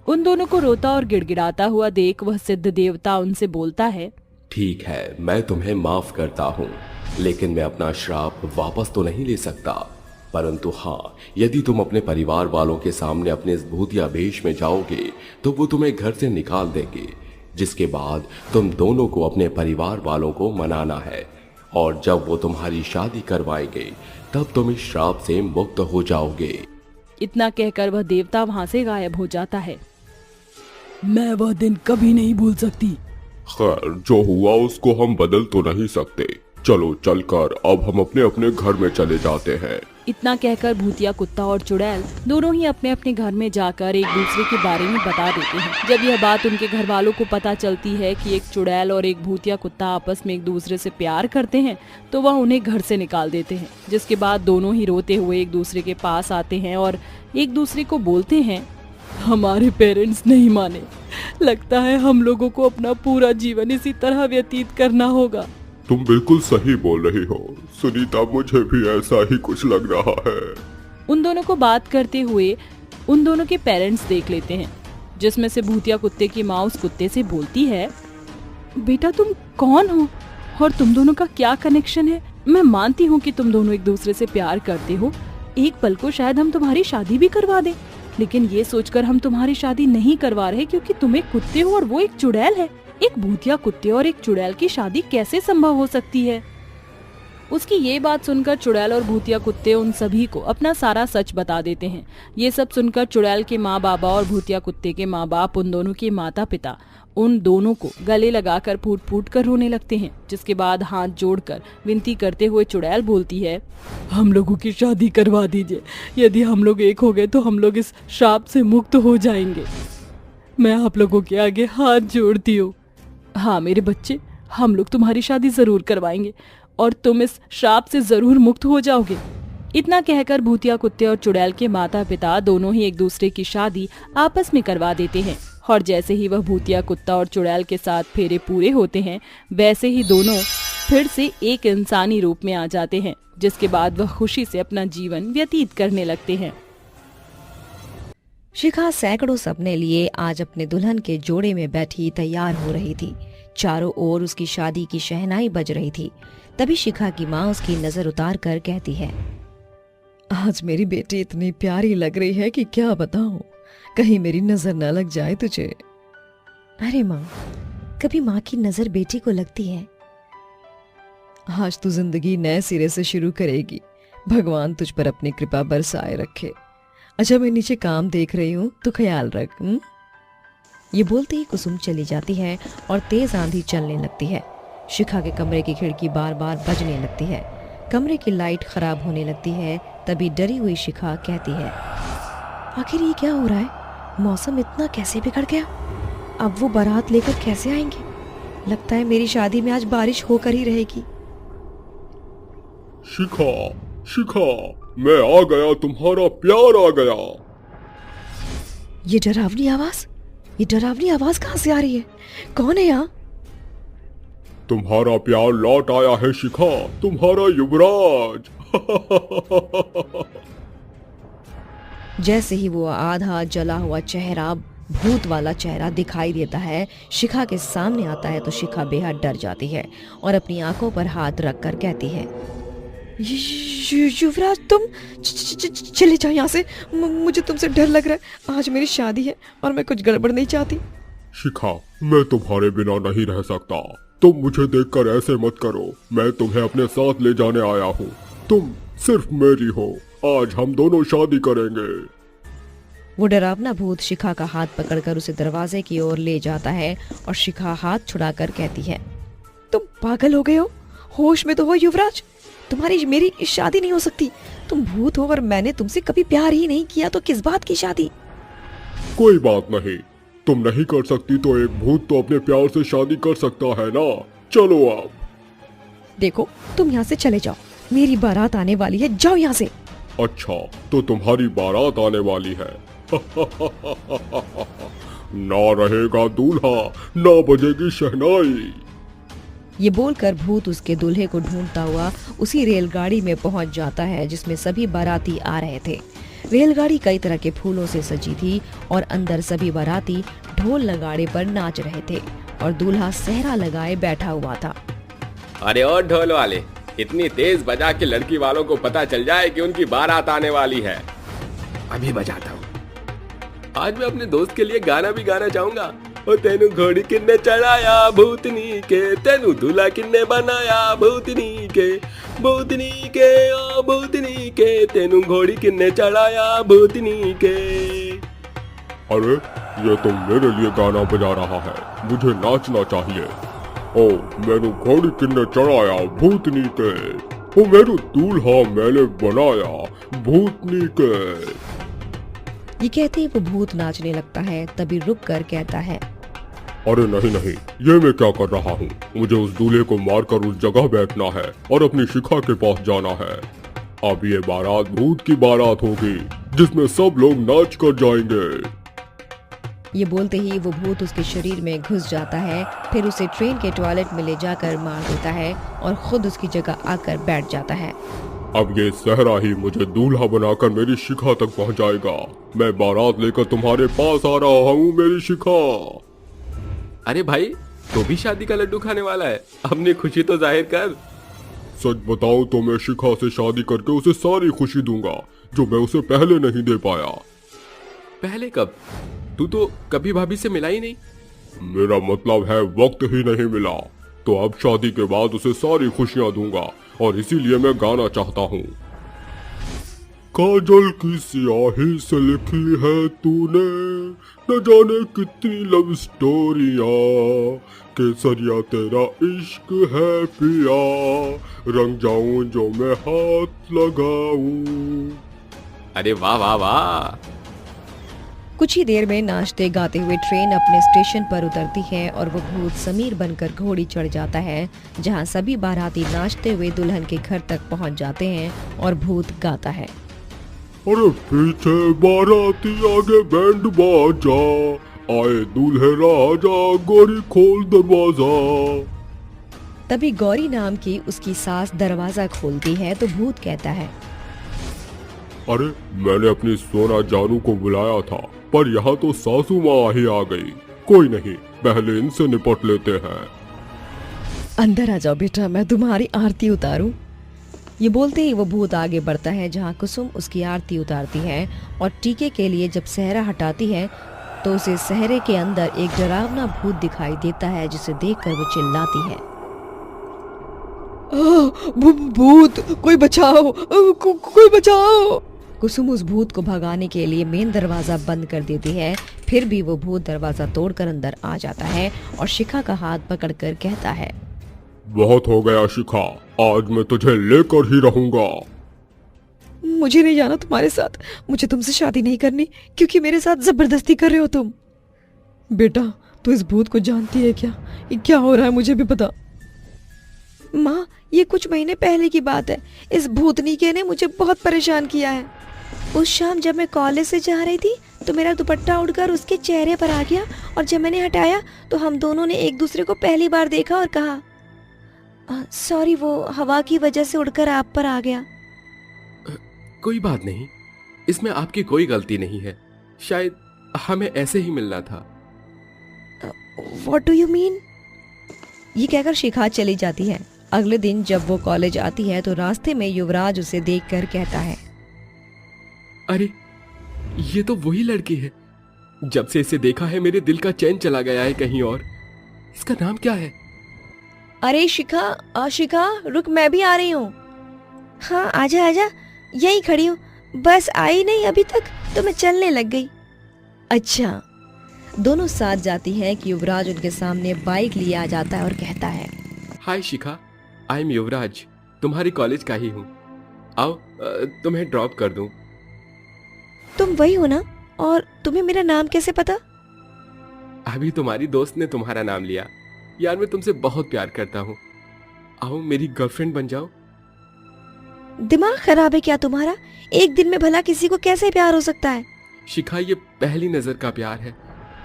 उन दोनों को रोता और गिड़गिड़ाता हुआ देख वह सिद्ध देवता उनसे बोलता है, ठीक है, मैं तुम्हें माफ करता हूँ, लेकिन मैं अपना श्राप वापस तो नहीं ले सकता। परंतु हाँ, यदि तुम अपने परिवार वालों के सामने अपने इस भूतिया वेश में जाओगे तो वो तुम्हें घर से निकाल देंगे, जिसके बाद तुम दोनों को अपने परिवार वालों को मनाना है। और जब वो तुम्हारी शादी करवाएंगे तब तुम इस श्राप से मुक्त हो जाओगे। इतना कहकर वह देवता वहां से गायब हो जाता है। मैं वह दिन कभी नहीं भूल सकती। खैर, जो हुआ उसको हम बदल तो नहीं सकते। चलो चलकर अब हम अपने अपने घर में चले जाते हैं। इतना कहकर भूतिया कुत्ता और चुड़ैल दोनों ही अपने अपने घर में जाकर एक दूसरे के बारे में बता देते हैं। जब यह बात उनके घर वालों को पता चलती है कि एक चुड़ैल और एक भूतिया कुत्ता आपस में एक दूसरे से प्यार करते हैं तो वह उन्हें घर से निकाल देते हैं। जिसके बाद दोनों ही रोते हुए एक दूसरे के पास आते हैं और एक दूसरे को बोलते हैं, हमारे पेरेंट्स नहीं माने, लगता है हम लोगों को अपना पूरा जीवन इसी तरह व्यतीत करना होगा। तुम बिल्कुल सही बोल रही हो सुनीता, मुझे भी ऐसा ही कुछ लग रहा है। उन दोनों को बात करते हुए उन दोनों के पेरेंट्स देख लेते हैं, जिसमें से भूतिया कुत्ते की माँ उस कुत्ते से बोलती है, बेटा तुम कौन हो और तुम दोनों का क्या कनेक्शन है? मैं मानती हूँ कि तुम दोनों एक दूसरे से प्यार करते हो, एक पल को शायद हम तुम्हारी शादी भी करवा दें, लेकिन ये सोचकर हम तुम्हारी शादी नहीं करवा रहे क्योंकि तुम एक कुत्ते हो और वो एक चुड़ैल है। एक भूतिया कुत्ते और एक चुड़ैल की शादी कैसे संभव हो सकती है? उसकी ये बात सुनकर चुड़ैल और भूतिया कुत्ते उन सभी को अपना सारा सच बता देते हैं। ये सब सुनकर चुड़ैल के माँ बाबा और भूतिया कुत्ते के माँ बाप उन दोनों के माता पिता उन दोनों को गले लगाकर फूट फूट कर रोने लगते हैं। जिसके बाद हाथ जोड़कर विनती करते हुए चुड़ैल बोलती है, हम लोगों की शादी करवा दीजिए। यदि हम लोग एक हो गए तो हम लोग इस श्राप से मुक्त हो जाएंगे। मैं आप लोगों के आगे हाथ जोड़ती हूँ। हाँ मेरे बच्चे, हम लोग तुम्हारी शादी जरूर करवाएंगे और तुम इस श्राप से जरूर मुक्त हो जाओगे। इतना कहकर भूतिया कुत्ते और चुड़ैल के माता पिता दोनों ही एक दूसरे की शादी आपस में करवा देते हैं। और जैसे ही वह भूतिया कुत्ता और चुड़ैल के साथ फेरे पूरे होते हैं, वैसे ही दोनों फिर से एक इंसानी रूप में आ जाते हैं। जिसके बाद वह खुशी से अपना जीवन व्यतीत करने लगते हैं। शिखा सैकड़ों सपने लिए आज अपने दुल्हन के जोड़े में बैठी तैयार हो रही थी। चारों ओर उसकी शादी की शहनाई बज रही थी। तभी शिखा की माँ उसकी नजर उतार कर कहती है, आज मेरी बेटी इतनी प्यारी लग रही है कि क्या बताऊं, कहीं मेरी नजर न लग जाए तुझे। अरे माँ, कभी माँ की नजर बेटी को लगती है? आज तू जिंदगी नए सिरे से शुरू करेगी, भगवान तुझ पर अपनी कृपा बरसाए रखे। अच्छा, मैं नीचे काम देख रही हूँ, तो ख्याल रख। ये बोलते ही कुसुम चली जाती है और तेज आंधी चलने लगती है। शिखा के कमरे की खिड़की बार बार बजने लगती है। कमरे की लाइट खराब होने लगती है। तभी डरी हुई शिखा कहती है, आखिर ये क्या हो रहा है? मौसम इतना कैसे बिगड़ गया? अब वो बारात लेकर कैसे आएंगे? लगता है मेरी शादी में आज बारिश होकर ही रहेगी। शिखा, शिखा, मैं आ गया, तुम्हारा प्यार आ गया। ये डरावनी आवाज कहाँ से आ रही है? कौन है यहाँ? तुम्हारा प्यार लौट आया है शिखा, तुम्हारा युवराज। जैसे ही वो आधा जला हुआ चेहरा, भूत वाला चेहरा दिखाई देता है, शिखा के सामने आता है तो शिखा बेहद डर जाती है और अपनी आंखों पर हाथ रखकर कहती है, युवराज तुम चले जाओ यहाँ से, मुझे तुमसे डर लग रहा है। आज मेरी शादी है और मैं कुछ गड़बड़ नहीं चाहती। शिखा, मैं तुम्हारे बिना नहीं रह सकता। तुम मुझे देखकर ऐसे मत करो, मैं तुम्हें अपने साथ ले जाने आया हूँ। तुम सिर्फ मेरी हो, आज हम दोनों शादी करेंगे। वो डरावना भूत शिखा का हाथ पकड़कर उसे दरवाजे की ओर ले जाता है और शिखा हाथ छुड़ाकर कहती है, तुम पागल हो गए हो? होश में तो हो युवराज, तुम्हारी मेरी शादी नहीं हो सकती। तुम भूत हो और मैंने तुमसे कभी प्यार ही नहीं किया, तो किस बात की शादी? कोई बात नहीं, तुम नहीं कर सकती तो एक भूत तो अपने प्यार से शादी कर सकता है ना। चलो आप। देखो तुम यहाँ से चले जाओ, मेरी बारात आने वाली है, जाओ यहाँ से। अच्छा, तो तुम्हारी बारात आने वाली है। ना रहेगा दूल्हा, ना बजेगी शहनाई। ये बोलकर भूत उसके दूल्हे को ढूंढता हुआ उसी रेलगाड़ी में पहुंच जाता है जिसमें सभी बाराती आ रहे थे। रेलगाड़ी कई तरह के फूलों से सजी थी और अंदर सभी बाराती ढोल नगाड़े पर नाच रहे थे और दूल्हा सेहरा लगाए बैठा हुआ था। अरे और ढोल वाले, इतनी तेज बजा के लड़की वालों को पता चल जाए कि उनकी बारात आने वाली है। अभी बजाता हूँ। आज मैं अपने दोस्त के लिए गाना भी गाना चाहूंगा। ओ तेनू घोड़ी किन्ने चढ़ाया भूतनी के, तेनू दूल्हा किन्ने बनाया भूतनी के, भूतनी के ओ भूतनी के, तेनू घोड़ी किन्ने चढ़ाया भूतनी के। अरे ये तो मेरे लिए गाना बजा रहा है, मुझे नाचना चाहिए। ओ मैनू घोड़ी किन्ने चढ़ाया भूतनी के, ओ मेरू दूल्हा मैंने बनाया भूतनी के। ये कहते ही वो भूत नाचने लगता है, तभी रुक कर कहता है, अरे नहीं नहीं, ये मैं क्या कर रहा हूँ? मुझे उस दूल्हे को मारकर उस जगह बैठना है और अपनी शिखा के पास जाना है। अब ये बारात भूत की बारात होगी जिसमें सब लोग नाच कर जाएंगे। ये बोलते ही वो भूत उसके शरीर में घुस जाता है, फिर उसे ट्रेन के टॉयलेट में ले जाकर मार देता है और खुद उसकी जगह आकर बैठ जाता है। अब ये सहरा ही मुझे दूल्हा बनाकर मेरी शिखा तक पहुंचाएगा। मैं बारात लेकर तुम्हारे पास आ रहा हूँ मेरी शिखा। अरे भाई, तो भी शादी का लड्डू खाने वाला है, अपनी खुशी तो जाहिर कर। सच बताऊं तो मैं शिखा से शादी करके उसे सारी खुशी दूंगा जो मैं उसे पहले नहीं दे पाया। पहले कब? तू तो कभी भाभी से मिला ही नहीं। मेरा मतलब है वक्त ही नहीं मिला, तो अब शादी के बाद उसे सारी खुशियां दूंगा और इसीलिए मैं गाना चाहता हूँ। काजल की स्याही से लिखी है तूने न जाने कितनी लव स्टोरियाँ, केसरिया तेरा इश्क है पिया, रंग जाऊं जो मैं हाथ लगाऊं। अरे वाह वाह वाह। कुछ ही देर में नाचते गाते हुए ट्रेन अपने स्टेशन पर उतरती है और वो भूत समीर बनकर घोड़ी चढ़ जाता है, जहां सभी बाराती नाचते हुए दुल्हन के घर तक पहुंच जाते हैं और भूत गाता है, अरे पीछे बाराती आगे बैंड बाजा, आए दूल्हे राजा गोरी खोल दरवाजा। तभी गौरी नाम की उसकी सास दरवाजा खोलती है तो भूत कहता है, अरे मैंने अपनी सोना जानू को बुलाया था, पर यहाँ तो सासू माँ ही आ गई। कोई नहीं, पहले इनसे निपट लेते हैं। अंदर आ जाओ बेटा, मैं तुम्हारी आरती उतारूं। ये बोलते ही वो भूत आगे बढ़ता है जहाँ कुसुम उसकी आरती उतारती है और टीके के लिए जब सहरा हटाती है तो उसे सहरे के अंदर एक डरावना भूत दिखाई देता है, जिसे देखकर वो चिल्लाती है, भूत, कोई बचाओ, कोई बचाओ। कुसुम उस भूत को भगाने के लिए मेन दरवाजा बंद कर देती है, फिर भी वो भूत दरवाजा तोड़कर अंदर आ जाता है और शिखा का हाथ पकड़कर कहता है, बहुत हो गया शिखा, आज मैं तुझे लेकर ही रहूंगा। मुझे नहीं जाना तुम्हारे साथ, मुझे तुमसे शादी नहीं करनी क्योंकि मेरे साथ जबरदस्ती कर रहे हो तुम। बेटा तू इस भूत को जानती है क्या? ये क्या हो रहा है मुझे भी पता। माँ, ये कुछ महीने पहले की बात है। इस भूतनीके ने मुझे बहुत परेशान किया है। उस शाम जब मैं कॉलेज से जा रही थी तो मेरा दुपट्टा उड़कर उसके चेहरे पर आ गया, और जब मैंने हटाया तो हम दोनों ने एक दूसरे को पहली बार देखा और कहा, सॉरी, वो हवा की वजह से उड़कर आप पर आ गया। कोई बात नहीं, इसमें आपकी कोई गलती नहीं है। शायद हमें ऐसे ही मिलना था। What do you mean? ये कहकर शिखा चली जाती है। अगले दिन जब वो कॉलेज आती है तो रास्ते में युवराज उसे देखकर कहता है, अरे ये तो वही लड़की है। जब से इसे देखा है मेरे दिल का चैन चला गया है कहीं और। इसका नाम क्या है? अरे शिखा, शिखा रुक, मैं भी आ रही हूँ। हाँ आजा आजा, यही खड़ी हूँ, बस आई नहीं अभी तक तो मैं चलने लग गई। अच्छा। दोनों साथ जाती हैं कि युवराज उनके सामने बाइक लिए आ जाता है और कहता है, हाय शिखा, आई एम युवराज, तुम्हारी कॉलेज का ही हूँ। आओ तुम्हें ड्रॉप कर दूं। तुम वही हो ना? और तुम्हें मेरा नाम कैसे पता? अभी तुम्हारी दोस्त ने तुम्हारा नाम लिया। यार मैं तुमसे बहुत प्यार करता हूँ। आओ मेरी गर्लफ्रेंड बन जाओ। दिमाग खराब है क्या तुम्हारा? एक दिन में भला किसी को कैसे प्यार हो सकता है? शिखा, ये पहली नजर का प्यार है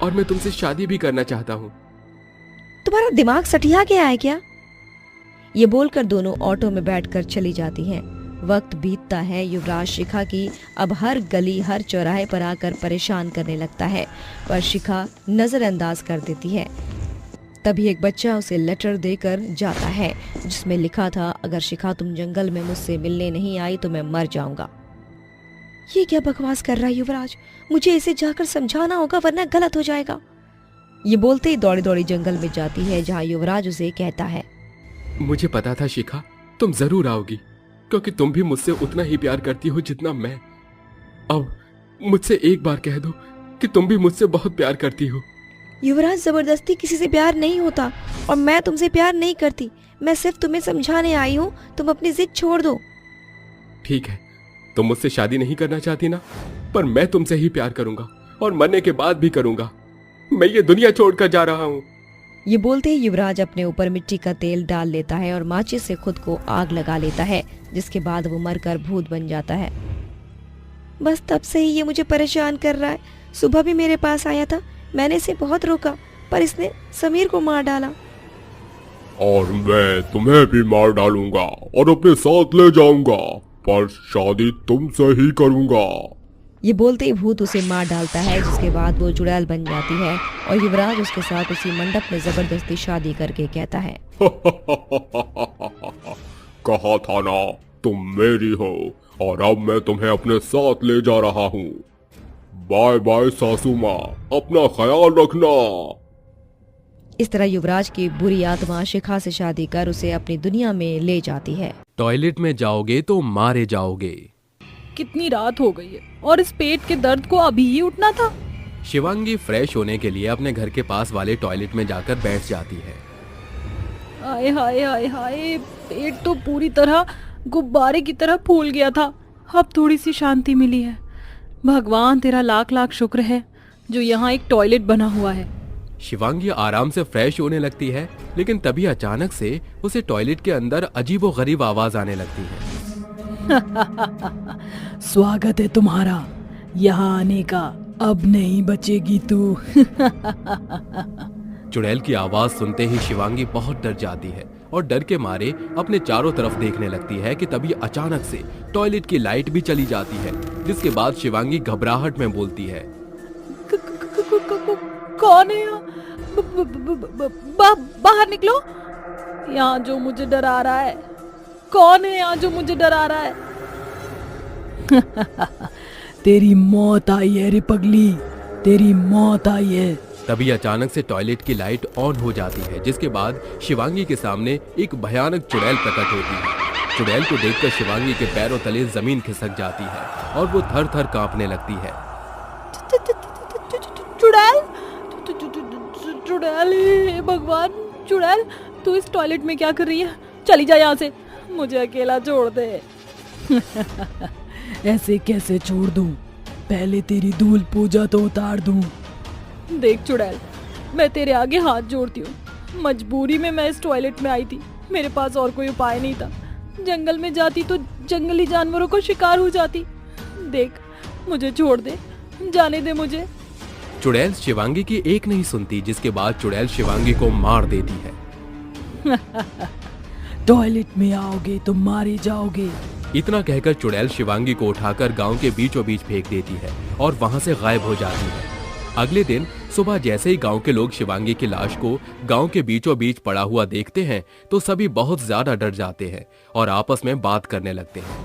और मैं तुमसे शादी भी करना चाहता हूँ। तुम्हारा दिमाग सठिया गया है क्या? ये बोलकर दोनों ऑटो में बैठकर चली जाती हैं। वक्त बीतता है। युवराज शिखा की अब हर गली हर चौराहे पर आकर परेशान करने लगता है, पर शिखा नजरअंदाज कर देती है। तभी एक बच्चा उसे लेटर देकर जाता है जिसमें लिखा था, अगर शिखा तुम जंगल में मुझसे मिलने नहीं आई तो मैं मर जाऊंगा। ये क्या बकवास कर रहा है युवराज? मुझे इसे जाकर समझाना होगा वरना गलत हो जाएगा। ये बोलते ही दौड़ी दौड़ी जंगल में जाती है जहाँ युवराज उसे कहता है, मुझे पता था शिखा तुम जरूर आओगी, क्योंकि तुम भी मुझसे उतना ही प्यार करती हो जितना मैं। अब मुझसे एक बार कह दो कि तुम भी मुझसे बहुत प्यार करती हो। युवराज, जबरदस्ती किसी से प्यार नहीं होता और मैं तुमसे प्यार नहीं करती। मैं सिर्फ तुम्हें समझाने आई हूँ, तुम अपनी जिद छोड़ दो। ठीक है, तुम मुझसे शादी नहीं करना चाहती ना, पर मैं तुमसे ही प्यार करूंगा और मरने के बाद भी करूंगा। मैं ये दुनिया छोड़कर जा रहा हूँ। ये बोलते ही युवराज अपने ऊपर मिट्टी का तेल डाल लेता है और माचिस से खुद को आग लगा लेता है, जिसके बाद वो मरकर भूत बन जाता है। बस तब से ही ये मुझे परेशान कर रहा है। सुबह भी मेरे पास आया था, मैंने इसे बहुत रोका पर इसने समीर को मार डाला। और मैं तुम्हें भी मार डालूंगा और अपने साथ ले जाऊंगा, पर शादी तुमसे ही करूंगा। ये बोलते ही भूत उसे मार डालता है, जिसके बाद वो चुड़ैल बन जाती है और युवराज उसके साथ उसी मंडप में जबरदस्ती शादी करके कहता है, कहा था ना तुम मेरी हो, और अब मैं तुम्हें अपने साथ ले जा रहा हूँ। बाय बाय सासू माँ, अपना ख्याल रखना। इस तरह युवराज की बुरी आत्मा शिखा से शादी कर उसे अपनी दुनिया में ले जाती है। टॉयलेट में जाओगे तो मारे जाओगे। कितनी रात हो गई है और इस पेट के दर्द को अभी ही उठना था। शिवांगी फ्रेश होने के लिए अपने घर के पास वाले टॉयलेट में जाकर बैठ जाती है। हाय हाय हाय हाय, पेट तो पूरी तरह गुब्बारे की तरह फूल गया था। अब थोड़ी सी शांति मिली है। भगवान तेरा लाख लाख शुक्र है जो यहाँ एक टॉयलेट बना हुआ है। शिवांगी आराम से फ्रेश होने लगती है, लेकिन तभी अचानक से उसे टॉयलेट के अंदर अजीबोगरीब आवाज आने लगती है। स्वागत है तुम्हारा यहाँ आने का, अब नहीं बचेगी तू। चुड़ैल की आवाज सुनते ही शिवांगी बहुत डर जाती है और डर के मारे अपने चारों तरफ देखने लगती है कि तभी अचानक से टॉयलेट की लाइट भी चली जाती है, जिसके बाद शिवांगी घबराहट में बोलती है, कौन है यहाँ? बाहर निकलो। यहाँ जो मुझे डरा रहा है, कौन है यहाँ जो मुझे डरा रहा है? तेरी मौत आई है रे पगली, तेरी मौत आई है। तभी अचानक से टॉयलेट की लाइट ऑन हो जाती है, जिसके बाद शिवांगी के सामने एक भयानक चुड़ैल प्रकट होती है। चुड़ैल को देखकर शिवांगी के पैरों तले जमीन खिसक जाती है और वो थर थर कांपने लगती है। चुड़ैल, चुड़ैल, हे भगवान, चुड़ैल तू इस टॉयलेट में क्या कर रही है? चली जा यहाँ से, मुझे अकेला छोड़ दे। ऐसे कैसे छोड़ दूं? पहले तेरी धूल पूजा तो उतार दूं। देख चुड़ैल, मैं तेरे आगे हाथ जोड़ती हूँ। मजबूरी में मैं इस टॉयलेट में आई थी, मेरे पास और कोई उपाय नहीं था। जंगल में जाती तो जंगली जानवरों को शिकार हो जाती। देख, मुझे छोड़ दे, जाने दे मुझे। चुड़ैल शिवांगी की एक नहीं सुनती, जिसके बाद चुड़ैल शिवांगी को मार देती है। टॉयलेट में आओगे तो मारे जाओगे। इतना कहकर चुड़ैल शिवांगी को उठाकर गांव के बीचों बीच फेंक देती है और वहां से गायब हो जाती है। अगले दिन सुबह जैसे ही गांव के लोग शिवांगी की लाश को गांव के बीचों बीच पड़ा हुआ देखते हैं तो सभी बहुत ज्यादा डर जाते हैं और आपस में बात करने लगते हैं।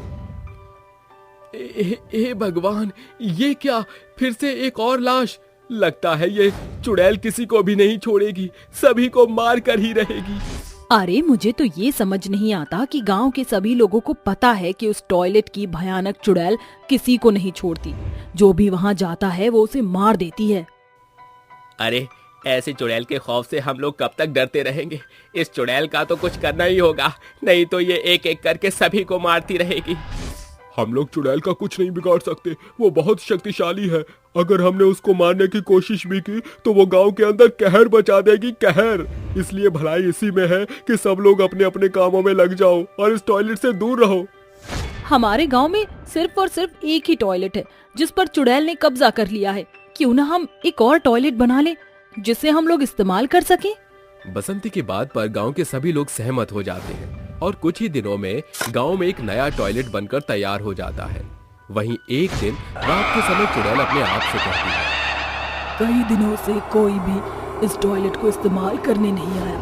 ए भगवान, ये क्या, फिर से एक और लाश। लगता है ये चुड़ैल किसी को भी नहीं छोड़ेगी, सभी को मार कर ही रहेगी। अरे मुझे तो ये समझ नहीं आता कि गांव के सभी लोगों को पता है कि उस टॉयलेट की भयानक चुड़ैल किसी को नहीं छोड़ती। जो भी वहां जाता है वो उसे मार देती है। अरे ऐसी चुड़ैल के खौफ से हम लोग कब तक डरते रहेंगे? इस चुड़ैल का तो कुछ करना ही होगा, नहीं तो ये एक एक करके सभी को मारती रहेगी। हम लोग चुड़ैल का कुछ नहीं बिगाड़ सकते, वो बहुत शक्तिशाली है। अगर हमने उसको मारने की कोशिश भी की तो वो गांव के अंदर कहर बचा देगी, कहर। इसलिए भलाई इसी में है कि सब लोग अपने अपने कामों में लग जाओ और इस टॉयलेट से दूर रहो। हमारे गांव में सिर्फ और सिर्फ एक ही टॉयलेट है जिस पर चुड़ैल ने कब्जा कर लिया है। क्यों ना हम एक और टॉयलेट बना लें जिसे हम लोग इस्तेमाल कर सकें। बसंती की बात पर गांव के सभी लोग सहमत हो जाते हैं और कुछ ही दिनों में गांव में एक नया टॉयलेट बनकर तैयार हो जाता है। वहीं एक दिन रात के समय चुड़ैल अपने आप से कहती है, कई दिनों से कोई भी इस टॉयलेट को इस्तेमाल करने नहीं आया।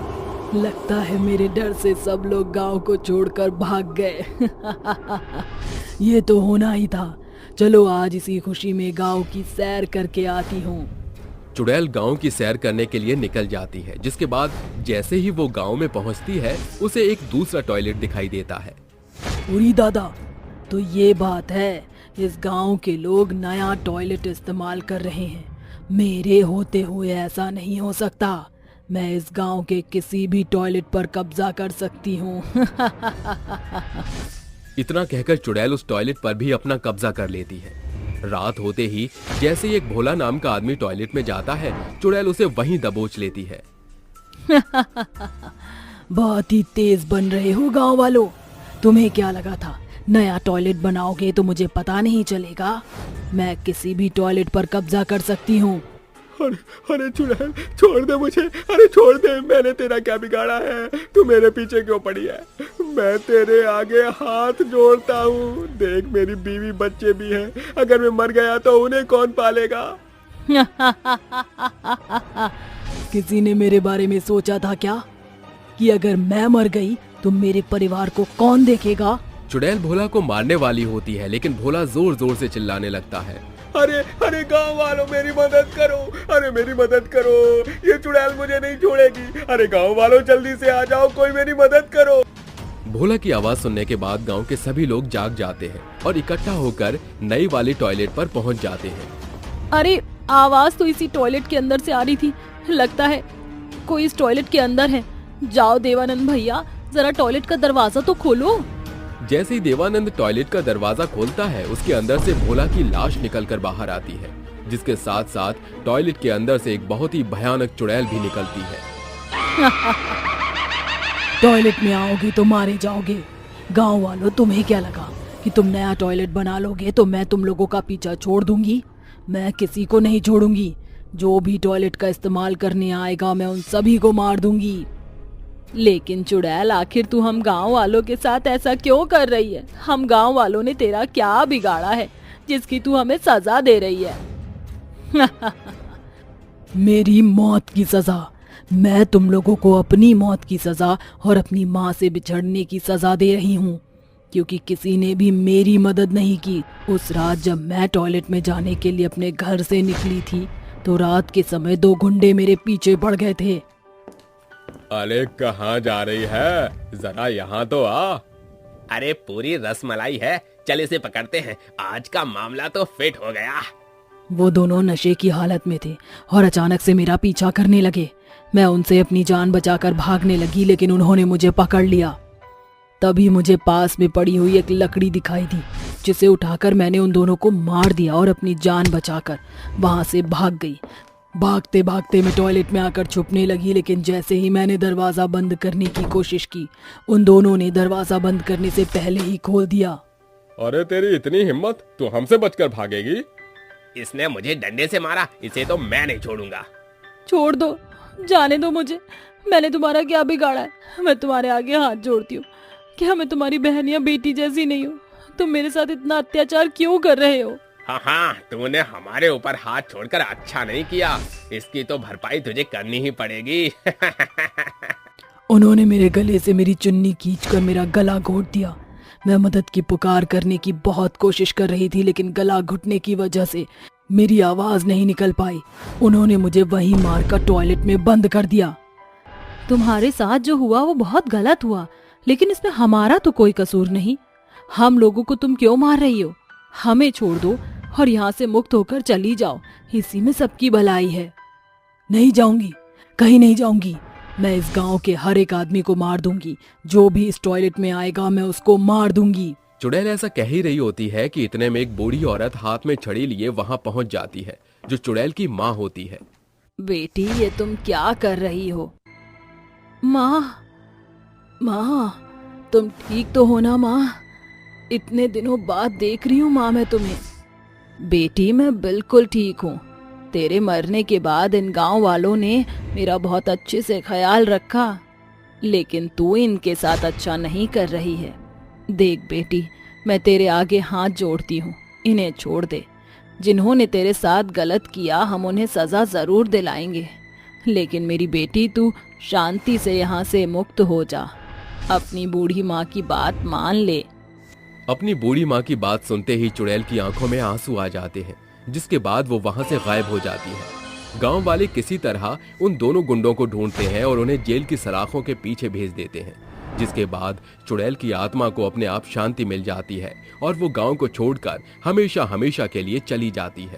लगता है मेरे डर से सब लोग गांव को छोड़कर भाग गए। ये तो होना ही था। चलो आज इसी खुशी में गांव की सैर करके आती हूँ। चुड़ैल गांव की सैर करने के लिए निकल जाती है, जिसके बाद जैसे ही वो गांव में पहुंचती है उसे एक दूसरा टॉयलेट दिखाई देता है। उरी दादा, तो ये बात है, इस गांव के लोग नया टॉयलेट इस्तेमाल कर रहे हैं। मेरे होते हुए ऐसा नहीं हो सकता। मैं इस गांव के किसी भी टॉयलेट पर कब्जा कर सकती हूँ। इतना कहकर चुड़ैल उस टॉयलेट पर भी अपना कब्जा कर लेती है। रात होते ही जैसे ही एक भोला नाम का आदमी टॉयलेट में जाता है, चुड़ैल उसे वहीं दबोच लेती है। बहुत ही तेज बन रहे हो गांव वालों। तुम्हें क्या लगा था नया टॉयलेट बनाओगे तो मुझे पता नहीं चलेगा? मैं किसी भी टॉयलेट पर कब्जा कर सकती हूँ। अरे चुड़ैल, छोड़ दे मुझे। अरे छोड़ दे, मैंने तेरा क्या बिगाड़ा है? तू मेरे पीछे क्यों पड़ी है? मैं तेरे आगे हाथ जोड़ता हूँ। देख, मेरी बीवी बच्चे भी हैं। अगर मैं मर गया तो उन्हें कौन पालेगा? किसी ने मेरे बारे में सोचा था क्या कि अगर मैं मर गई तो मेरे परिवार को कौन देखेगा? चुड़ैल भोला को मारने वाली होती है, लेकिन भोला जोर जोर से चिल्लाने लगता है, अरे गांव वालों, मेरी मदद करो। अरे मेरी मदद करो, ये चुड़ैल मुझे नहीं छोड़ेगी। अरे गांव वालों, जल्दी से आ जाओ, कोई मेरी मदद करो। भोला की आवाज सुनने के बाद गांव के सभी लोग जाग जाते हैं और इकट्ठा होकर नई वाली टॉयलेट पर पहुंच जाते हैं। अरे आवाज तो इसी टॉयलेट के अंदर से आ रही थी। लगता है कोई इस टॉयलेट के अंदर है। जाओ देवानंद भैया, जरा टॉयलेट का दरवाजा तो खोलो। जैसे ही देवानंद टॉयलेट का दरवाजा खोलता है, उसके अंदर से भोला की लाश निकलकर बाहर आती है, जिसके साथ साथ टॉयलेट के अंदर से एक बहुत ही भयानक चुड़ैल भी निकलती है। टॉयलेट में आओगे तो मारे जाओगे। गांव वालों, तुम्हें क्या लगा कि तुम नया टॉयलेट बना लोगे तो मैं तुम लोगों का पीछा छोड़ दूंगी? मैं किसी को नहीं छोड़ूंगी। जो भी टॉयलेट का इस्तेमाल करने आएगा मैं उन सभी को मार दूंगी। लेकिन चुड़ैल, आखिर तू हम गांव वालों के साथ ऐसा क्यों कर रही है? हम गांव वालों ने तेरा क्या बिगाड़ा है जिसकी तू हमें सजा दे रही है? मेरी मौत की सजा। मैं तुम लोगों को अपनी मौत की सजा और अपनी माँ से बिछड़ने की सजा दे रही हूँ, क्योंकि किसी ने भी मेरी मदद नहीं की। उस रात जब मैं टॉयलेट में जाने के लिए अपने घर से निकली थी तो रात के समय 2 गुंडे मेरे पीछे पड़ गए थे। अरे कहाँ जा रही है? जरा यहाँ तो आ। अरे पूरी रसमलाई है, चल इसे पकड़ते हैं। आज का मामला तो फिट हो गया। वो दोनों नशे की हालत में थे और अचानक से मेरा पीछा करने लगे। मैं उनसे अपनी जान बचाकर भागने लगी, लेकिन उन्होंने मुझे पकड़ लिया। तभी मुझे पास में पड़ी हुई एक लकड़ी दिखाई दी, जिसे उठाकर मैंने उन दोनों को मार दिया और अपनी जान बचाकर वहां से भाग गई। भागते भागते मैं टॉयलेट में आकर छुपने लगी, लेकिन जैसे ही मैंने दरवाजा बंद करने की कोशिश की, उन दोनों ने दरवाजा बंद करने से पहले ही खोल दिया। अरे तेरी इतनी हिम्मत, तू हमसे बचकर भागेगी? इसने मुझे डंडे से मारा, इसे तो मैं नहीं छोड़ूंगा। छोड़ दो, जाने दो मुझे। मैंने तुम्हारा क्या बिगाड़ा है? मैं तुम्हारे आगे हाथ जोड़ती हूँ। क्या मैं तुम्हारी बहन या बेटी जैसी नहीं हूँ? तुम मेरे साथ इतना अत्याचार क्यों कर रहे हो? हाँ, तूने हमारे ऊपर हाथ छोड़कर अच्छा नहीं किया, इसकी तो भरपाई तुझे करनी ही पड़ेगी। उन्होंने मेरे गले से मेरी चुन्नी खींचकर मेरा गला घोट दिया। मैं मदद की पुकार करने की बहुत कोशिश कर रही थी, लेकिन गला घुटने की वजह से मेरी आवाज नहीं निकल पाई। उन्होंने मुझे वहीं मारकर टॉयलेट में बंद कर दिया। तुम्हारे साथ जो हुआ वो बहुत गलत हुआ, लेकिन इसमें हमारा तो कोई कसूर नहीं। हम लोगों को तुम क्यों मार रही हो? हमें छोड़ दो और यहाँ से मुक्त होकर चली जाओ, इसी में सबकी भलाई है। नहीं जाऊंगी, कहीं नहीं जाऊंगी। मैं इस गांव के हर एक आदमी को मार दूंगी। जो भी इस टॉयलेट में आएगा मैं उसको मार दूंगी। चुड़ैल ऐसा कह ही रही होती है कि इतने में एक बूढ़ी औरत हाथ में छड़ी लिए वहां पहुंच जाती है, जो चुड़ैल की माँ होती है। बेटी, ये तुम क्या कर रही हो? माँ, तुम ठीक तो हो ना माँ? इतने दिनों बाद देख रही हूँ माँ मैं तुम्हें। बेटी, मैं बिल्कुल ठीक हूँ। तेरे मरने के बाद इन गांव वालों ने मेरा बहुत अच्छे से ख्याल रखा, लेकिन तू इनके साथ अच्छा नहीं कर रही है। देख बेटी, मैं तेरे आगे हाथ जोड़ती हूँ, इन्हें छोड़ दे। जिन्होंने तेरे साथ गलत किया हम उन्हें सजा जरूर दिलाएंगे, लेकिन मेरी बेटी तू शांति से यहाँ से मुक्त हो जा। अपनी बूढ़ी माँ की बात मान ले। अपनी बूढ़ी माँ की बात सुनते ही चुड़ैल की आंखों में आंसू आ जाते हैं, जिसके बाद वो वहां से गायब हो जाती है। गांव वाले किसी तरह उन दोनों गुंडों को ढूंढते हैं और उन्हें जेल की सलाखों के पीछे भेज देते हैं, जिसके बाद चुड़ैल की आत्मा को अपने आप शांति मिल जाती है और वो गांव को छोड़कर हमेशा हमेशा के लिए चली जाती है।